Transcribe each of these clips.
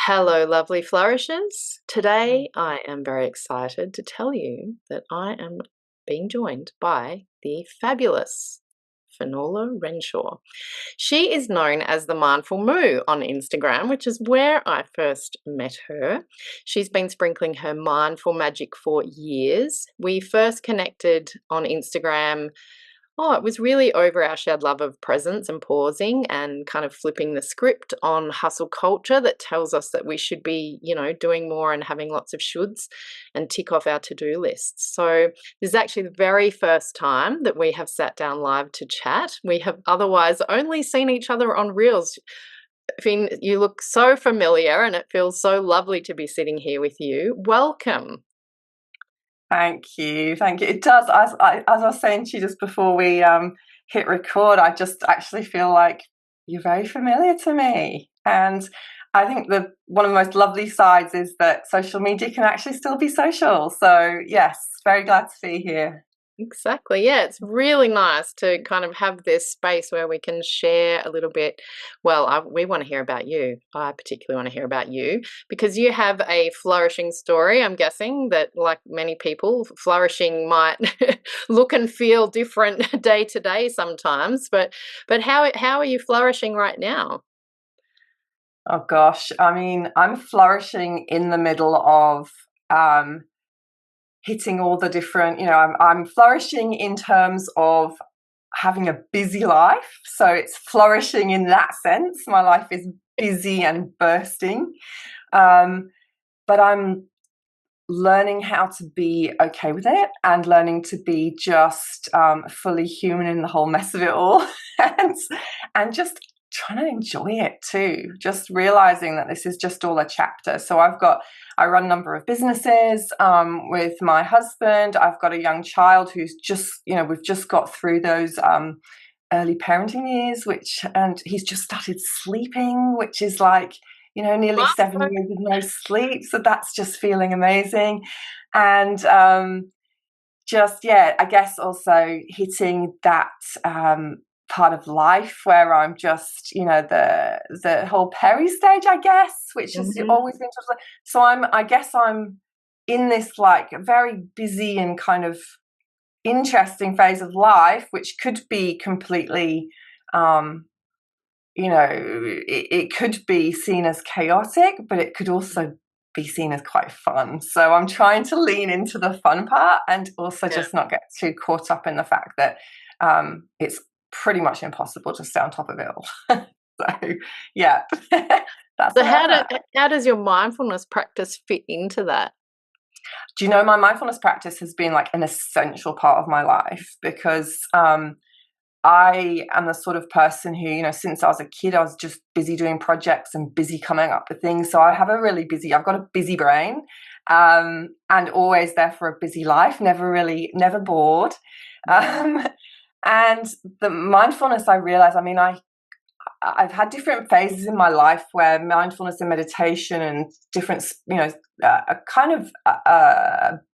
Hello, lovely flourishes. Today, I am very excited to tell you that I am being joined by the fabulous Finola Renshaw. She is known as the Mindful Moo on Instagram, which is where I first met her. She's been sprinkling her mindful magic for years. We first connected on Instagram. Oh, it was really over our shared love of presence and pausing and kind of flipping the script on hustle culture that tells us that we should be, doing more and having lots of shoulds and tick off our to-do lists. So this is actually the very first time that we have sat down live to chat. We have otherwise only seen each other on Reels. Finn, you look so familiar and it feels so lovely to be sitting here with you. Welcome. Thank you. It does. As I was saying to you just before we hit record, I just actually feel like you're very familiar to me. And I think one of the most lovely sides is that social media can actually still be social. So yes, very glad to be here. Exactly. Yeah, it's really nice to kind of have this space where we can share a little bit. Well, we want to hear about you. I particularly want to hear about you because you have a flourishing story. I'm guessing that, like many people, flourishing might look and feel different day to day sometimes. But how are you flourishing right now? Oh gosh, I mean, I'm flourishing in the middle of hitting all the different, I'm flourishing in terms of having a busy life. So it's flourishing in that sense. My life is busy and bursting. But I'm learning how to be okay with it and learning to be just fully human in the whole mess of it all and just trying to enjoy it too, just realizing that this is just all a chapter. So I run a number of businesses with my husband. I've got a young child who's just, we've just got through those early parenting years, and he's just started sleeping, which is like, nearly 7 years of no sleep. So that's just feeling amazing. And I guess also hitting that part of life where I'm just, the whole peri stage, I guess, which has always been tough. So I guess I'm in this like very busy and kind of interesting phase of life, which could be completely it could be seen as chaotic, but it could also be seen as quite fun. So I'm trying to lean into the fun part and also just not get too caught up in the fact that it's pretty much impossible to stay on top of it all. So yeah, that's so how does your mindfulness practice fit into that? Do you know, my mindfulness practice has been like an essential part of my life because I am the sort of person who, since I was a kid, I was just busy doing projects and busy coming up with things. So I've got a busy brain, and always there for a busy life, never bored. And the mindfulness, I realize, I mean, I've had different phases in my life where mindfulness and meditation and different, a kind of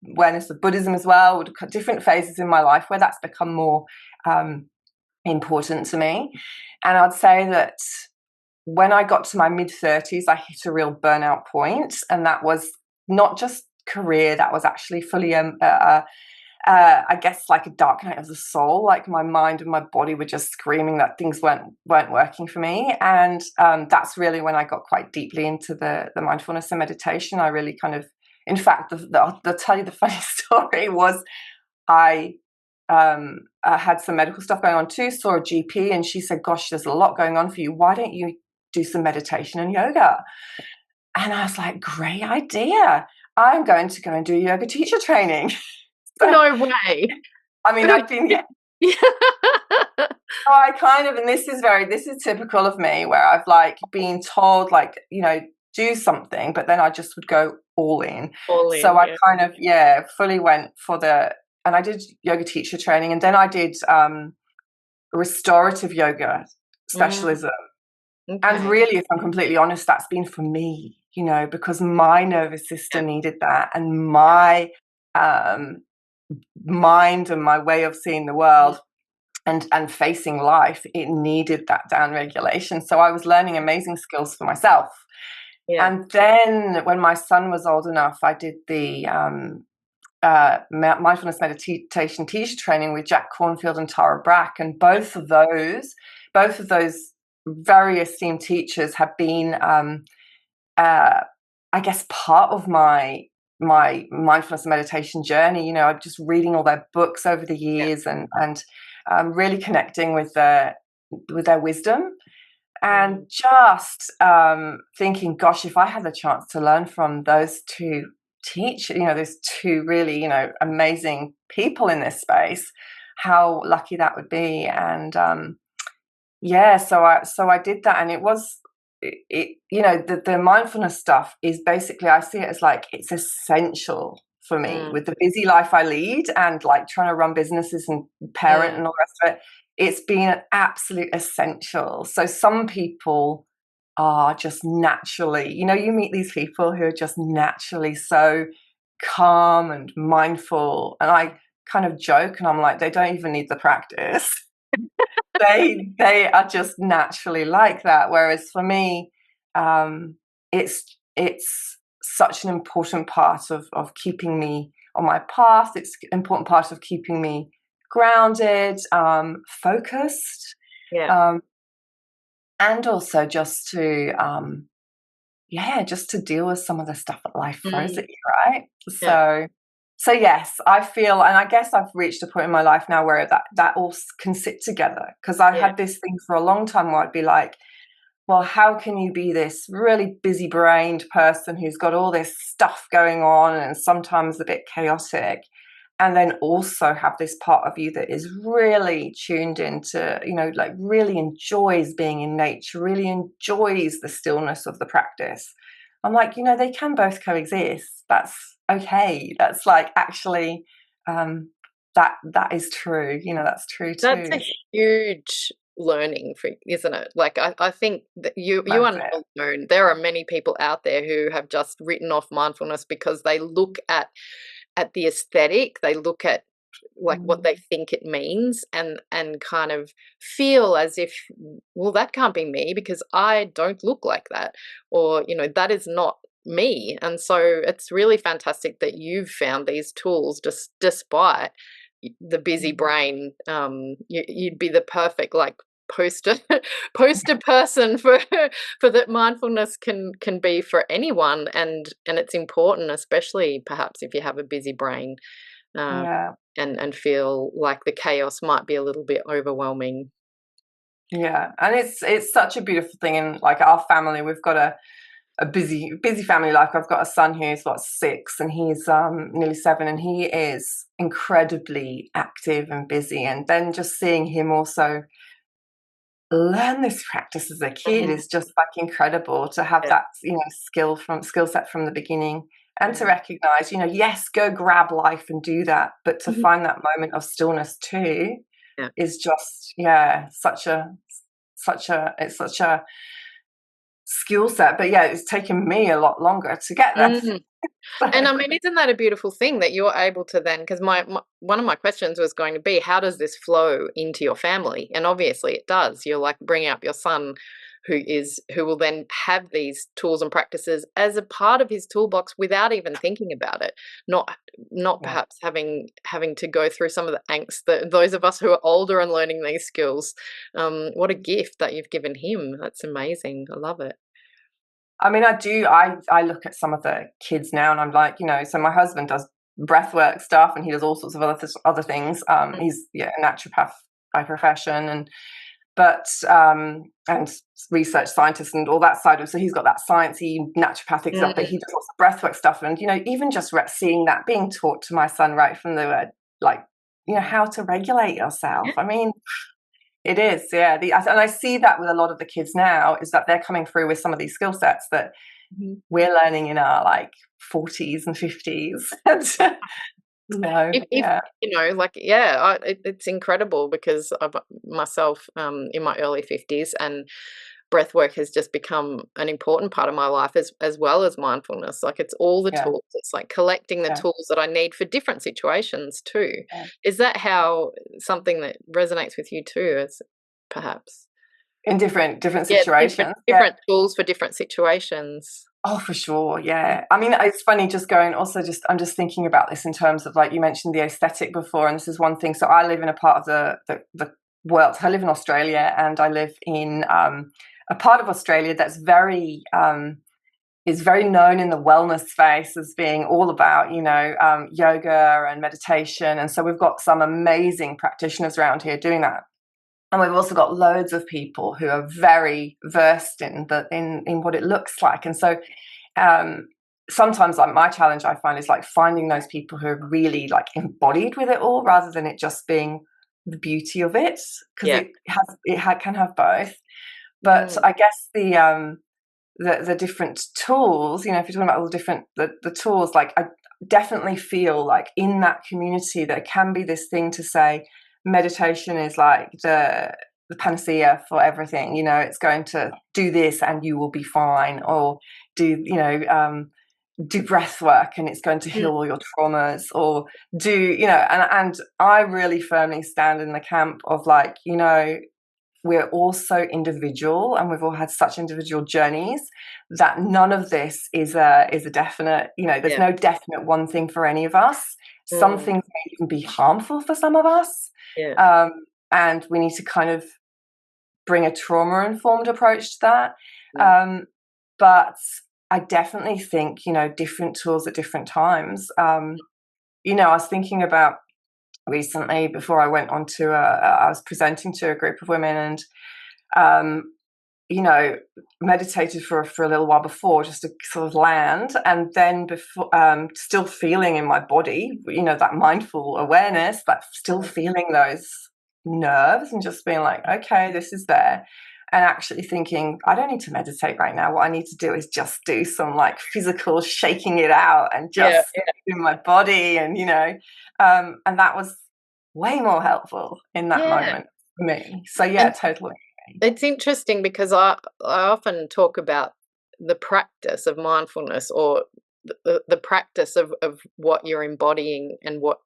awareness of Buddhism as well, different phases in my life where that's become more important to me. And I'd say that when I got to my mid-30s, I hit a real burnout point, and that was not just career, that was actually fully I guess like a dark night of the soul. Like my mind and my body were just screaming that things weren't working for me. And that's really when I got quite deeply into the mindfulness and meditation. I really kind of, in fact, I'll tell you the funny story was I had some medical stuff going on too, saw a GP, and she said, gosh, there's a lot going on for you. Why don't you do some meditation and yoga? And I was like, great idea. I'm going to go and do yoga teacher training. No way. I mean, I've been, so I kind of, and this is typical of me, where I've like been told like, do something, but then I just would go all in. So I kind of, fully went for and I did yoga teacher training, and then I did restorative yoga specialism. Okay. And really, if I'm completely honest, that's been for me, because my nervous system needed that, and my mind and my way of seeing the world and facing life, it needed that down regulation. So I was learning amazing skills for myself. Yeah. And then when my son was old enough, I did the mindfulness meditation teacher training with Jack Cornfield and Tara Brach, and both of those very esteemed teachers have been, I guess, part of my mindfulness and meditation journey. You know, I'm just reading all their books over the Yeah. years, and really connecting with their wisdom, and just thinking, gosh, if I had the chance to learn from those two teachers, you know, those two really, you know, amazing people in this space, how lucky that would be. And yeah, so I did that, and it was you know, the mindfulness stuff is basically, I see it as like it's essential for me with the busy life I lead, and like trying to run businesses and parent and all the rest of it. It's been an absolute essential. So some people are just naturally, you know, you meet these people who are just naturally so calm and mindful, and I kind of joke and I'm like, they don't even need the practice. They are just naturally like that. Whereas for me, it's such an important part of keeping me on my path. It's an important part of keeping me grounded, focused, Yeah. and also just to just to deal with some of the stuff that life throws at you, right? Yeah. So yes, I feel, and I guess I've reached a point in my life now where that all can sit together, because I had this thing for a long time where I'd be like, well, how can you be this really busy brained person who's got all this stuff going on and sometimes a bit chaotic, and then also have this part of you that is really tuned into, you know, like really enjoys being in nature, really enjoys the stillness of the practice. I'm like, you know, they can both coexist. That's okay. That's like actually, that is true. You know, that's true That's too. a huge learning for, isn't it? Like I think that you are not Massive. alone. There are many people out there who have just written off mindfulness because they look at the aesthetic, they look at like what they think it means, and kind of feel as if, well, that can't be me because I don't look like that, or you know, that is not me. And so it's really fantastic that you've found these tools just despite the busy brain. You'd be the perfect like poster poster person for that mindfulness can be for anyone, and it's important, especially perhaps if you have a busy brain, um, Yeah. and feel like the chaos might be a little bit overwhelming. Yeah. And it's such a beautiful thing. In like our family, we've got a busy family life. I've got a son who's what, 6, and he's nearly 7, and he is incredibly active and busy. And then just seeing him also learn this practice as a kid Mhm. is just like incredible, to have Yeah. that, you know, skill set from the beginning, and to Mhm. recognize, you know, yes, go grab life and do that, but to Mhm. find that moment of stillness too Yeah. is just, it's such a skill set. But yeah, it's taken me a lot longer to get there. Mm. And I mean, isn't that a beautiful thing that you're able to then, because my one of my questions was going to be, how does this flow into your family? And obviously it does. You're like bringing up your son who will then have these tools and practices as a part of his toolbox without even thinking about it. Not Yeah. perhaps having to go through some of the angst that those of us who are older and learning these skills. What a gift that you've given him. That's amazing. I love it. I mean, I look at some of the kids now and I'm like, you know, so my husband does breathwork stuff and he does all sorts of other things. He's a naturopath by profession, and research scientist and all that side of, so he's got that sciencey naturopathic stuff, but Mm. he does lots of breathwork stuff. And, you know, even just seeing that being taught to my son right from the word, like, you know, how to regulate yourself. Yeah. I mean, it is, yeah. And I see that with a lot of the kids now, is that they're coming through with some of these skill sets that Mhm. we're learning in our like 40s and 50s. No, If yeah, you know, like, yeah, it's incredible because I've myself, in my early 50s, and breath work has just become an important part of my life as well as mindfulness. Like, it's all the yeah, tools. It's like collecting the yeah, tools that I need for different situations too. yeah. Is that how something that resonates with you too, as perhaps? In different Yeah, different situations. Yeah, different tools for different situations. Oh, for sure. Yeah. I mean, it's funny just going, also, just, I'm just thinking about this in terms of, like, you mentioned the aesthetic before, and this is one thing. So I live in a part of the world. I live in Australia, and I live in a part of Australia that's very, is very known in the wellness space as being all about, yoga and meditation. And so we've got some amazing practitioners around here doing that. And we've also got loads of people who are very versed in what it looks like. And so sometimes, like, my challenge, I find, is like finding those people who are really like embodied with it all, rather than it just being the beauty of it, because Yeah. can have both. But I guess the different tools, if you're talking about all the different the tools, like, I definitely feel like in that community there can be this thing to say meditation is like the panacea for everything. It's going to do this and you will be fine, or do breath work and it's going to heal all your traumas, or and I really firmly stand in the camp of, like, we're all so individual, and we've all had such individual journeys, that none of this is a definite, there's no definite one thing for any of us. Some things may even be harmful for some of us. And we need to kind of bring a trauma-informed approach to that. But I definitely think, different tools at different times. I was thinking about recently, before I went on to I was presenting to a group of women, and meditated for a little while before, just to sort of land, and then before, still feeling in my body, that mindful awareness, but still feeling those nerves, and just being like, okay, this is there. And actually thinking, I don't need to meditate right now. What I need to do is just do some, like, physical shaking it out, and just in my body, and and that was way more helpful in that moment for me. So totally. It's interesting because I often talk about the practice of mindfulness, or the practice of what you're embodying and what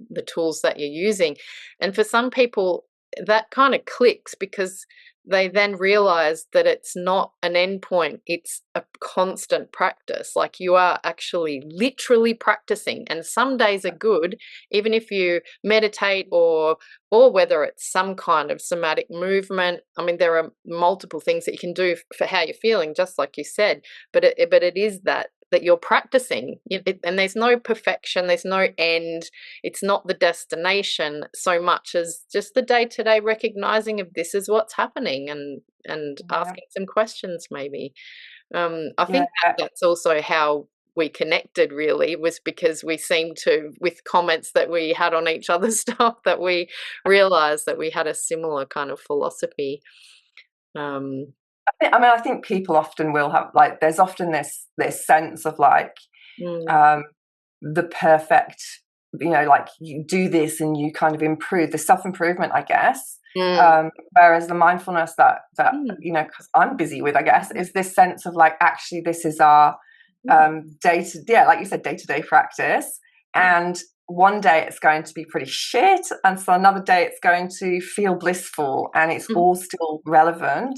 the tools that you're using. And for some people, that kind of clicks, because they then realize that it's not an endpoint, it's a constant practice. Like, you are actually literally practicing, and some days are good, even if you meditate, or whether it's some kind of somatic movement. I mean, there are multiple things that you can do for how you're feeling, just like you said, but it is that you're practicing, and there's no perfection, there's no end. It's not the destination so much as just the day-to-day recognizing of this is what's happening, and asking some questions, maybe. I think that's also how we connected, really, was because we seemed to, with comments that we had on each other's stuff, that we realized that we had a similar kind of philosophy. I think people often will have, like, there's often this sense of, like, the perfect, like, you do this and you kind of improve, the self-improvement, I guess. Whereas the mindfulness that because I'm busy with, I guess, is this sense of, like, actually this is our like you said, day-to-day practice. And one day it's going to be pretty shit, and so another day it's going to feel blissful, and it's all still relevant.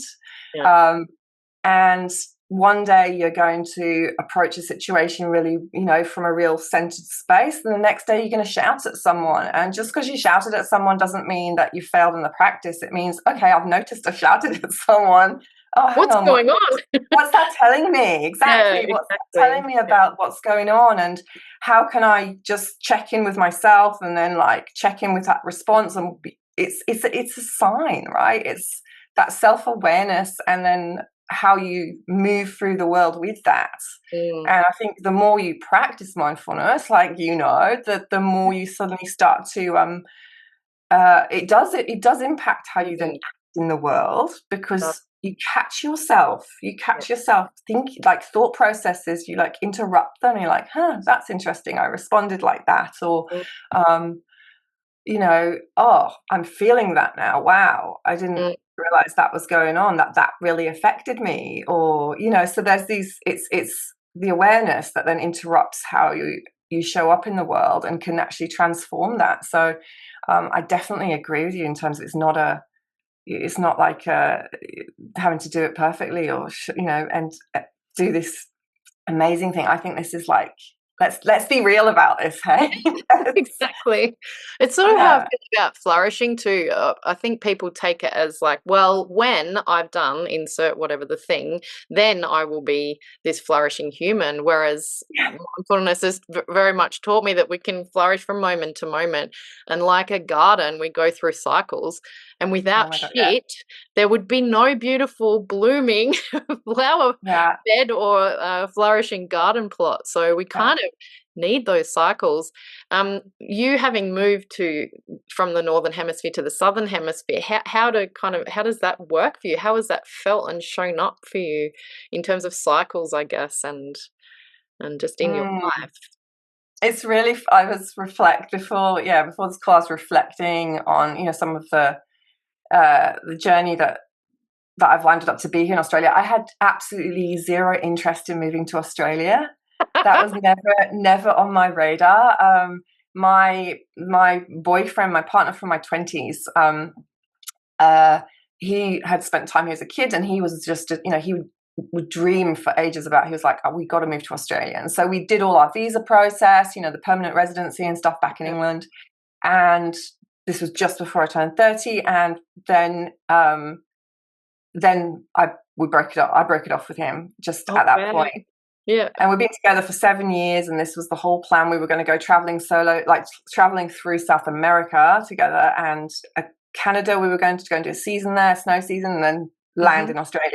And one day you're going to approach a situation really, from a real centered space, and the next day you're going to shout at someone. And just because you shouted at someone doesn't mean that you failed in the practice. It means, okay, I've noticed I shouted at someone. Oh, what's going on? What's that telling me? Exactly. What's that telling me about what's going on? And how can I just check in with myself, and then, like, check in with that response? And it's a sign, right? It's that self-awareness, and then how you move through the world with that. And I think the more you practice mindfulness, like, the more you suddenly start to it does impact how you then act in the world, because you catch yourself think, like, thought processes, you, like, interrupt them, and you're like, that's interesting, I responded like that. Or oh, I'm feeling that now, wow, I didn't realize that was going on, that really affected me. Or so there's these, it's the awareness that then interrupts how you show up in the world, and can actually transform that. So I definitely agree with you in terms of, it's not like having to do it perfectly, or and do this amazing thing. I think this is like, let's be real about this, Yeah, hey? exactly. It's sort of how I Yeah. feel about flourishing too. I think people take it as like, well, when I've done insert whatever the thing, then I will be this flourishing human. Whereas Yeah. mindfulness has very much taught me that we can flourish from moment to moment. And like a garden, we go through cycles. And Oh without my God. Yeah. shit, there would be no beautiful blooming flower Yeah. bed or flourishing garden plot. So we Yeah. kind of need those cycles. You having moved to from the northern hemisphere to the southern hemisphere, how does that work for you? How has that felt and shown up for you in terms of cycles, I guess, and just in your Mm. life? It's really, I was before this call, I was reflecting on, some of the journey that I've landed up to be here in Australia. I had absolutely zero interest in moving to Australia. That was never on my radar. My boyfriend, my partner from my 20s, he had spent time here as a kid, and he was just, he would dream for ages about, he was like, oh, we got to move to Australia. And so we did all our visa process, the permanent residency and stuff back in England. And this was just before I turned 30. And then we broke it up. I broke it off with him just Oh, at that wow. point. Yeah. And we've been together for 7 years, and this was the whole plan. We were going to go traveling solo, like traveling through South America together, and Canada. We were going to go and do a season there, snow season, and then land in Australia.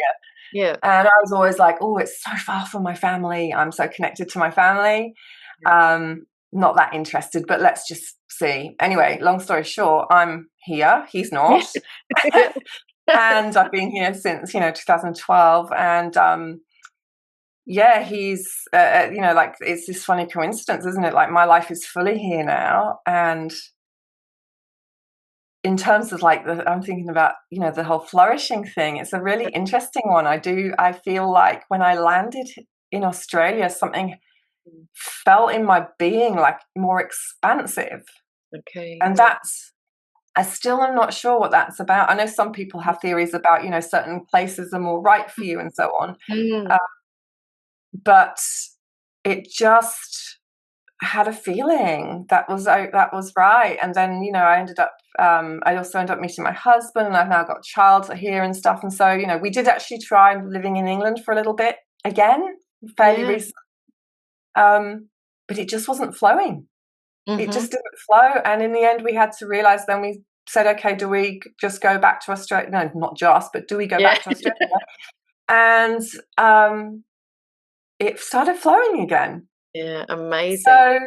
Yeah. And I was always like, oh, it's so far from my family. I'm so connected to my family. Not that interested, but let's just see. Anyway, long story short, I'm here. He's not. Yeah. And I've been here since 2012, and he's like, it's this funny coincidence, isn't it? Like, my life is fully here now. And in terms of like I'm thinking about the whole flourishing thing, it's a really interesting one. I feel like when I landed in Australia, something felt in my being like more expansive. Okay. And I still am not sure what that's about. I know some people have theories about, certain places are more right for you and so on. Mm. But it just had a feeling that was right. And then, I also ended up meeting my husband, and I've now got a child here and stuff. And so, we did actually try living in England for a little bit again, fairly recently. But it just wasn't flowing. It just didn't flow. And in the end, we had to realize, then we said, okay, do we just go back to Australia? No, not just, but do we go back to Australia? And it started flowing again. Yeah, amazing. So,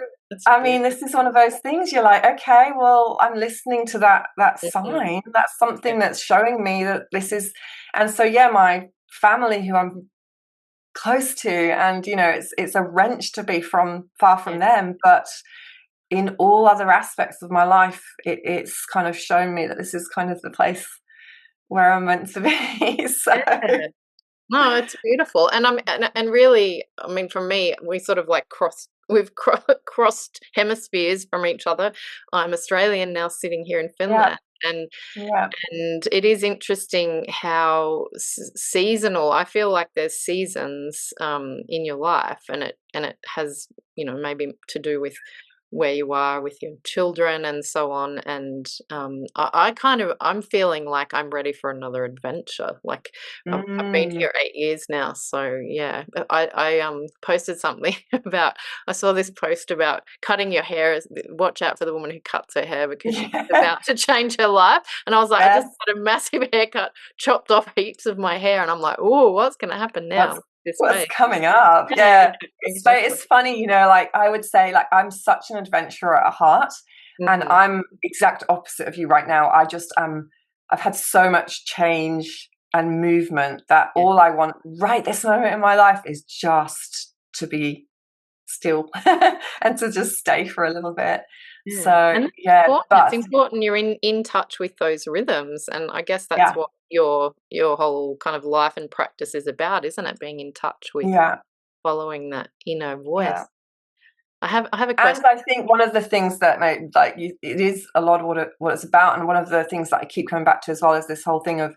I mean, this is one of those things you're like, okay, well, I'm listening to that sign. That's something that's showing me that this is. And so, my family, who I'm close to, and, it's a wrench to be far from them, but in all other aspects of my life, it's kind of shown me that this is kind of the place where I'm meant to be. So. Yeah. No, it's beautiful. And really, I mean, for me, we sort of like we've crossed hemispheres from each other. I'm Australian now, sitting here in Finland. And it is interesting how seasonal. I feel like there's seasons in your life, and it has, maybe to do with where you are with your children and so on. And I'm feeling like I'm ready for another adventure. Like, I've been here 8 years now, so yeah. I posted something about, I saw this post about cutting your hair. Watch out for the woman who cuts her hair, because she's about to change her life. And I was like, I just got a massive haircut, chopped off heaps of my hair, and I'm like, oh, what's going to happen now? What's coming up? Yeah. So it's funny, like, I would say, like, I'm such an adventurer at heart, and I'm exact opposite of you right now. I've had so much change and movement that all I want right this moment in my life is just to be still and to just stay for a little bit. Yeah. So and it's important you're in touch with those rhythms, and I guess that's what your whole kind of life and practice is about, isn't it? Being in touch with following that inner voice. I have a question. And I think one of the things that it is a lot of what it's about, and one of the things that I keep coming back to as well is this whole thing of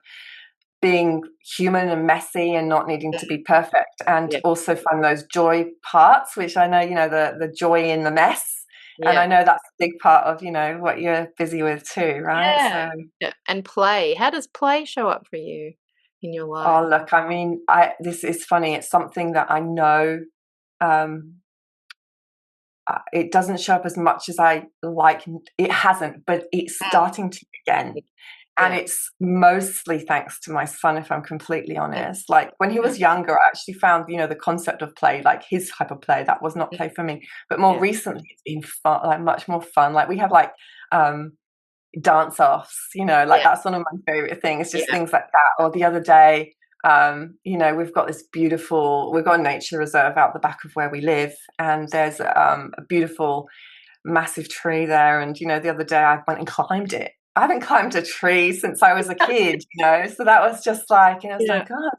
being human and messy and not needing to be perfect, and Yeah. also find those joy parts, which I know, the joy in the mess. And Yeah. I know that's a big part of, what you're busy with too, right? Yeah. So, Yeah. And play. How does play show up for you in your life? oh, look, I mean, this is funny. It's something that I know, um, it doesn't show up as much as I like. It hasn't, but it's Mm. starting to again. And Yeah. it's mostly thanks to my son, if I'm completely Mm. honest. Like when he Yeah. was younger, I actually found, the concept of play, like his type of play, that was not Mm. play for me. But more Yeah. recently, it's been fun, like much more fun. Like we have like dance offs, like Yeah. that's one of my favorite things, just Yeah. things like that. Or the other day, we've got a nature reserve out the back of where we live, and there's a beautiful massive tree there. And the other day I went and climbed it. I haven't climbed a tree since I was a kid, so that was just like, I was Yeah. like, oh,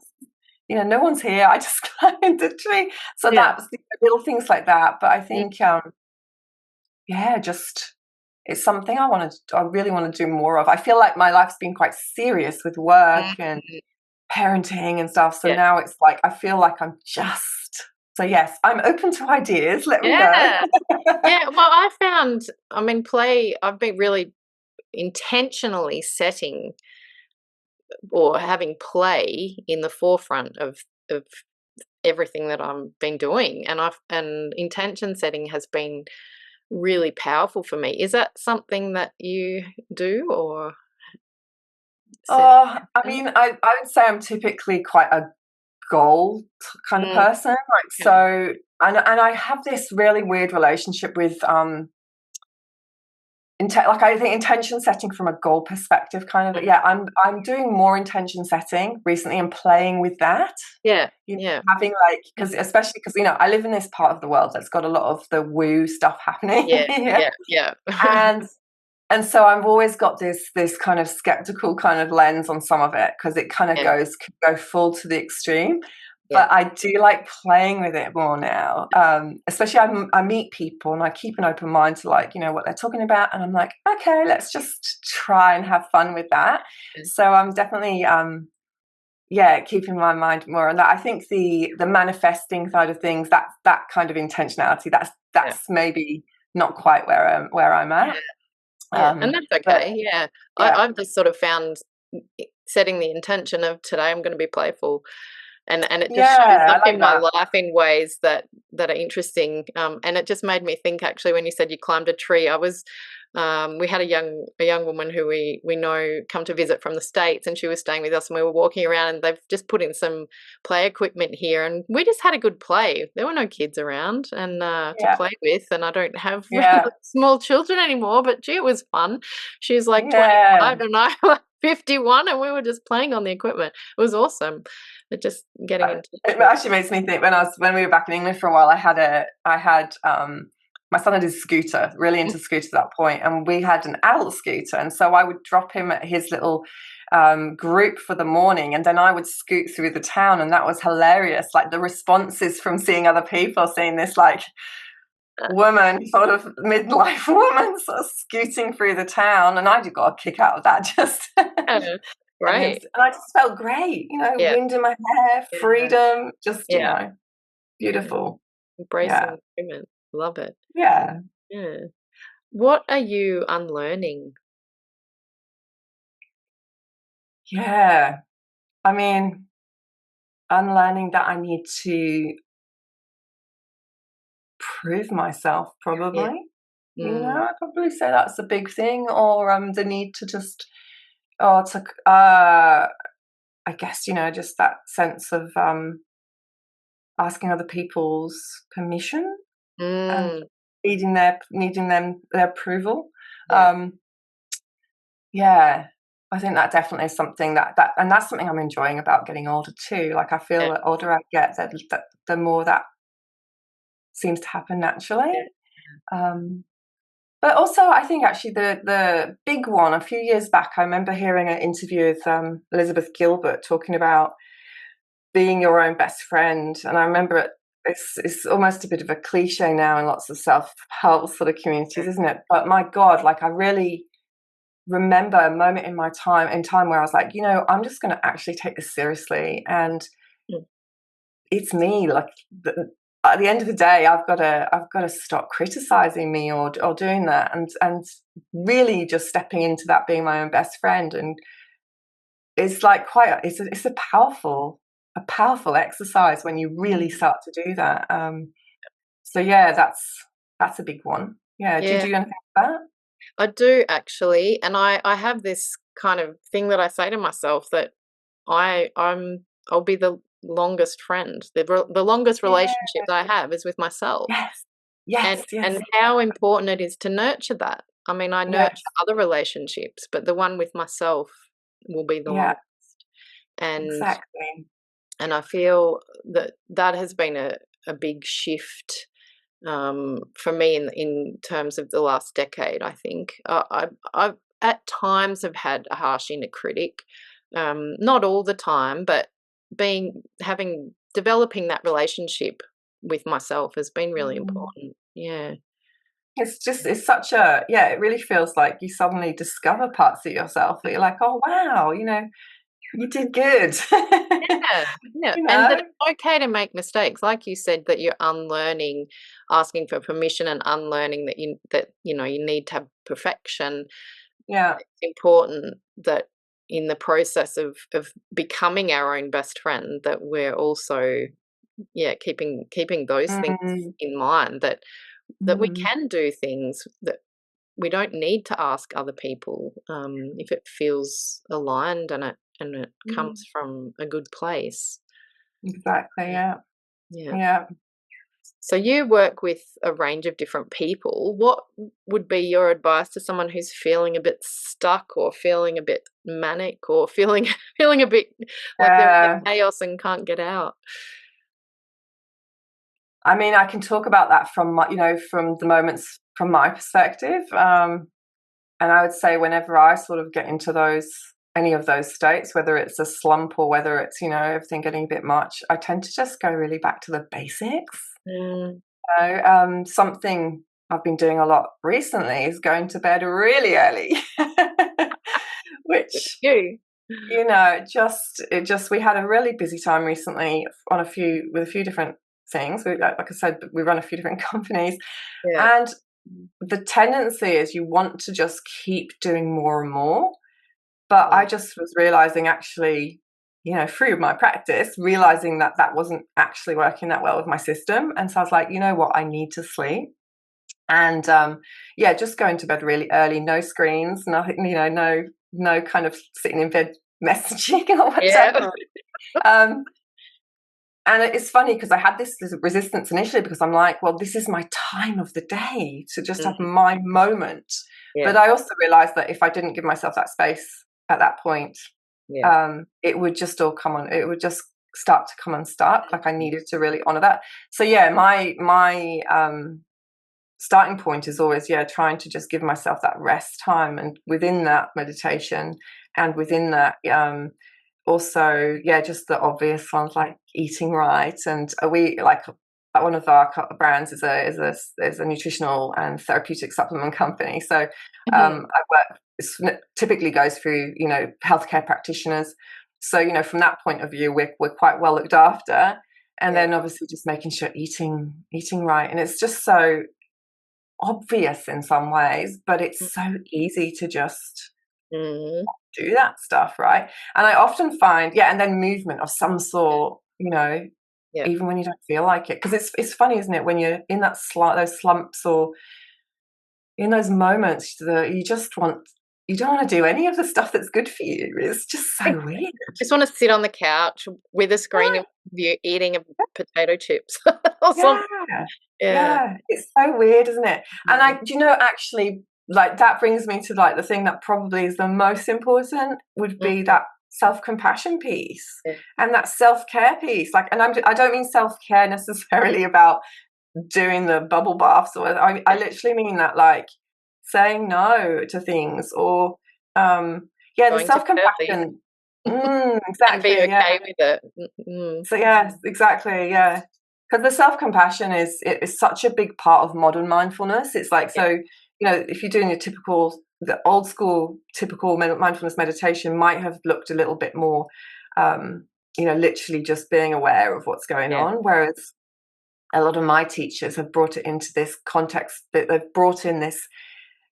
no one's here. I just climbed a tree. So Yeah. that's little things like that. But I Mm. think, yeah, just it's something I really want to do more of. I feel like my life's been quite serious with work and Mhm. parenting and stuff. So Yeah. now it's like I feel like so yes, I'm open to ideas. Let me know. Yeah. Yeah. Well, I mean, play, I've been really intentionally setting or having play in the forefront of everything that I'm been doing, and intention setting has been really powerful for me. Is that something that you do, or set I intention? mean, I would say I'm typically quite a goal kind of Mm, person. Like okay. so, and I have this really weird relationship with like I think intention setting from a goal perspective, kind of. Mm. Yeah, I'm doing more intention setting recently and playing with that. Yeah, yeah. Having like, because especially because I live in this part of the world that's got a lot of the woo stuff happening Yeah, here, yeah, yeah. and so I've always got this kind of skeptical kind of lens on some of it, because it kind of Yeah, could go full to the extreme. yeah, But I do like playing with it more now. Especially I meet people and I keep an open mind to like, what they're talking about. And I'm like, okay, let's just try and have fun with that. yeah, So I'm definitely, yeah, keeping my mind more on that. I think the manifesting side of things, that kind of intentionality, yeah. that's maybe not quite where I'm Yeah, at. yeah, and that's But okay, yeah. yeah, I've just sort of found setting the intention of today I'm gonna be playful, and it just shows yeah, up I like in my that. life in ways that are interesting, and it just made me think actually when you said you climbed a tree, we had a young woman who we know come to visit from the States, and she was staying with us, and we were walking around, and they've just put in some play equipment here, and we just had a good play. There were no kids around and to Yeah, play with, and I don't have yeah, small children anymore, but gee, it was fun. She's like yeah. 25 and I was 51, and we were just playing on the equipment. It was awesome. But just getting in touch It with actually makes me think, when we were back in England for a while, I had my son had his scooter, really into scooters at that point, and we had an adult scooter, and so I would drop him at his little group for the morning, and then I would scoot through the town, and that was hilarious. Like the responses from seeing other people, seeing this like woman, sort of midlife woman, sort of scooting through the town, and I just got a kick out of that. Just yeah, and him, great. and I just felt great, Yeah, wind in my hair, yeah, freedom, just yeah, yeah. beautiful. Embracing Yeah, women. Love it. yeah, Yeah. What are you unlearning? yeah. I mean, unlearning that I need to prove myself, Yeah. probably. Mm. I'd probably say that's a big thing, or the need to just, or to, I guess, just that sense of asking other people's permission and Mm. needing them their approval. Yeah. Um, yeah, I think that definitely is something and that's something I'm enjoying about getting older too. Like I feel Yeah. the older I get, that the more that seems to happen naturally. Yeah. Um, but also, I think actually the big one a few years back, I remember hearing an interview with Elizabeth Gilbert talking about being your own best friend, and I remember it's almost a bit of a cliche now in lots of self help sort of communities, isn't it? But my God, like I really remember a moment in time where I was like, I'm just going to actually take this seriously, and Mm. it's me. Like, at the end of the day, I've got to stop criticizing me or doing that, and really just stepping into that, being my own best friend. And it's like it's a powerful exercise when you really start to do that. So yeah, that's a big one. Yeah. Do you Yeah, do anything like that? I do actually, and I have this kind of thing that I say to myself that I'll be the longest friend. The longest Yeah. relationship that I have is with myself, Yes. and Yes. Yes. how important it is to nurture that. I mean, I nurture Yes. other relationships, but the one with myself will be the Yeah. longest. And Exactly. I feel that that has been a big shift for me in terms of the last decade. I think I've at times have had a harsh inner critic, not all the time, but developing that relationship with myself has been really Mm. important. Yeah. It's such a, yeah, it really feels like you suddenly discover parts of yourself that you're like, oh wow, you did good. Yeah, yeah, you and know? that it's okay to make mistakes. Like you said, that you're unlearning, asking for permission and unlearning that you need to have perfection. Yeah. It's important that in the process of becoming our own best friend, that we're also, yeah, keeping those things Mm. in mind, that we Mm. can do things that we don't need to ask other people, if it feels aligned and it comes Mm. from a good place. Exactly. Yeah. Yeah. Yeah. Yeah. So you work with a range of different people. What would be your advice to someone who's feeling a bit stuck or feeling a bit manic or feeling feeling a bit like they're in Yeah. a chaos and can't get out? I mean, I can talk about that from from the moments from my perspective. And I would say whenever I sort of get into any of those states, whether it's a slump or whether it's, everything getting a bit much, I tend to just go really back to the basics. Mm, Something I've been doing a lot recently is going to bed really early, good which, for you. we had a really busy time recently with a few different things. Like I said, we run a few different companies, Yeah. and the tendency is you want to just keep doing more and more. But I Mm, just was realizing, actually, through my practice, realizing that that wasn't actually working that well with my system. And so I was like, you know what, I need to sleep. And yeah, just going to bed really early, no screens, nothing, no kind of sitting in bed messaging or yeah. whatever. Um, and it's funny because I had this resistance initially because I'm like, well, this is my time of the day to just have Mm, my moment. But yeah. I also realized that if I didn't give myself that space at that point, Yeah. it would just all come on. It would just start to come unstuck. Like, I needed to really honor that. So yeah, my starting point is always, yeah, trying to just give myself that rest time, and within that, meditation, and within that, also, yeah, just the obvious ones like eating right. And we like one of our brands is a nutritional and therapeutic supplement company. So Mhm. I work, typically goes through healthcare practitioners. So from that point of view, we're quite well looked after. And Yeah. then obviously just making sure eating right, and it's just so obvious in some ways, but it's so easy to just Mm, do that stuff, right? And I often find, yeah, and then movement of some sort, yeah. even when you don't feel like it, because it's funny, isn't it, when you're in those slumps or in those moments that you don't want to do any of the stuff that's good for you. It's just so weird. Just wanna sit on the couch with a screen Yeah, of you eating a potato chips or yeah, something. Yeah. yeah. It's so weird, isn't it? And Mm, actually, like, that brings me to, like, the thing that probably is the most important would be mhm, that self-compassion piece yeah. and that self-care piece. Like, and I don't mean self-care necessarily about doing the bubble baths, or I literally mean that, like, saying no to things, or yeah, the Going too early self-compassion. and be Exactly, yeah. okay with it. Mm, So yeah, exactly, yeah. Because the self-compassion is such a big part of modern mindfulness. It's like, yeah. so if you're doing the old school typical mindfulness meditation might have looked a little bit more, literally just being aware of what's going on. Whereas a lot of my teachers have brought it into this context, that they've brought in this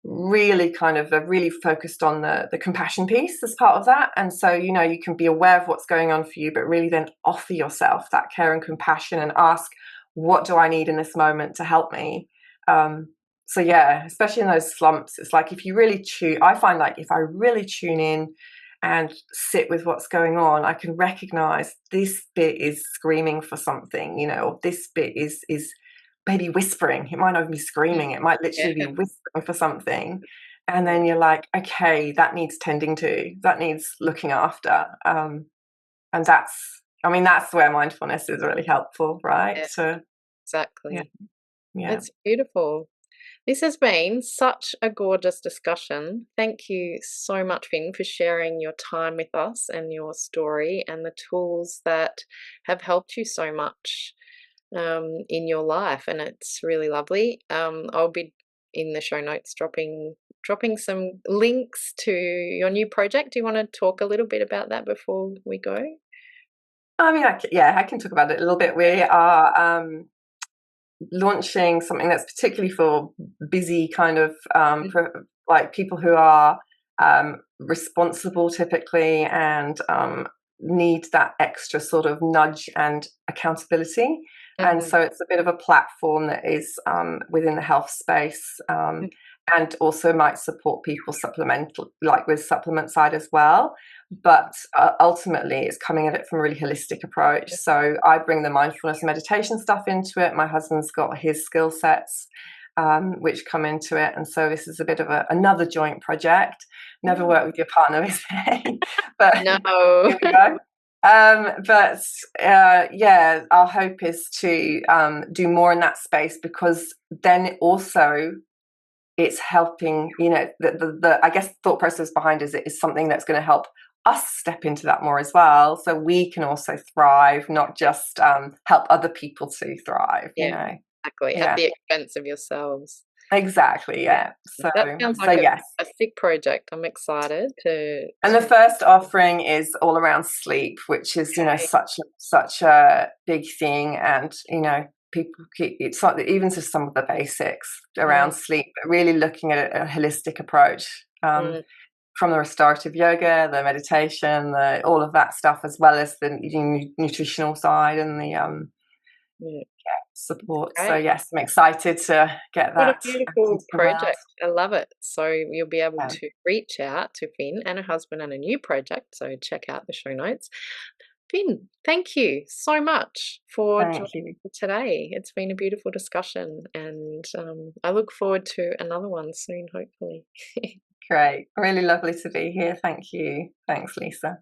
really they're really focused on the compassion piece as part of that. And so, you can be aware of what's going on for you, but really then offer yourself that care and compassion and ask, what do I need in this moment to help me? So yeah, especially in those slumps, it's like if you really I find like if I really tune in and sit with what's going on, I can recognize this bit is screaming for something, or this bit is maybe whispering. It might not even be screaming. It might literally be whispering for something. And then you're like, okay, that needs tending to, that needs looking after. And that's where mindfulness is really helpful, right? Yeah, So exactly. Yeah. It's beautiful. This has been such a gorgeous discussion. Thank you so much, Finn, for sharing your time with us and your story and the tools that have helped you so much in your life, and it's really lovely. I'll be in the show notes dropping some links to your new project. Do you want to talk a little bit about that before we go? I can talk about it a little bit. We are launching something that's particularly for busy kind of like people who are responsible typically and need that extra sort of nudge and accountability. And so it's a bit of a platform that is within the health space, and also might support people with supplement side as well. But ultimately, it's coming at it from a really holistic approach. So I bring the mindfulness and meditation stuff into it. My husband's got his skill sets, which come into it. And so this is a bit of another joint project. Never work with your partner, is it? But no. Here we go. Our hope is to do more in that space, because then also it's helping, the I guess thought process behind it is something that's going to help us step into that more as well, so we can also thrive, not just help other people to thrive. Exactly. At the expense of yourselves. Exactly. Yeah. So that sounds like a sick project. I'm excited to. And the first offering is all around sleep, which is such a big thing, and people it's like even just some of the basics around sleep, but really looking at a holistic approach, from the restorative yoga, the meditation, all of that stuff, as well as the nutritional side and the support. So yes, I'm excited to get that. What a beautiful project. I love it. So you'll be able to reach out to Finn and her husband on a new project. So check out the show notes. Finn, thank you so much for joining me today. It's been a beautiful discussion, and I look forward to another one soon, hopefully. Great. Really lovely to be here. Thank you. Thanks, Lisa.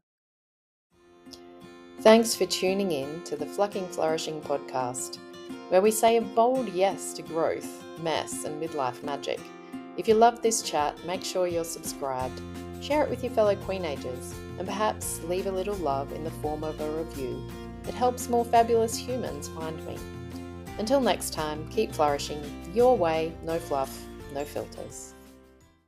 Thanks for tuning in to the Flacking Flourishing podcast, where we say a bold yes to growth, mess, and midlife magic. If you love this chat, make sure you're subscribed, share it with your fellow Queenagers, and perhaps leave a little love in the form of a review. It helps more fabulous humans find me. Until next time, keep flourishing your way, no fluff, no filters.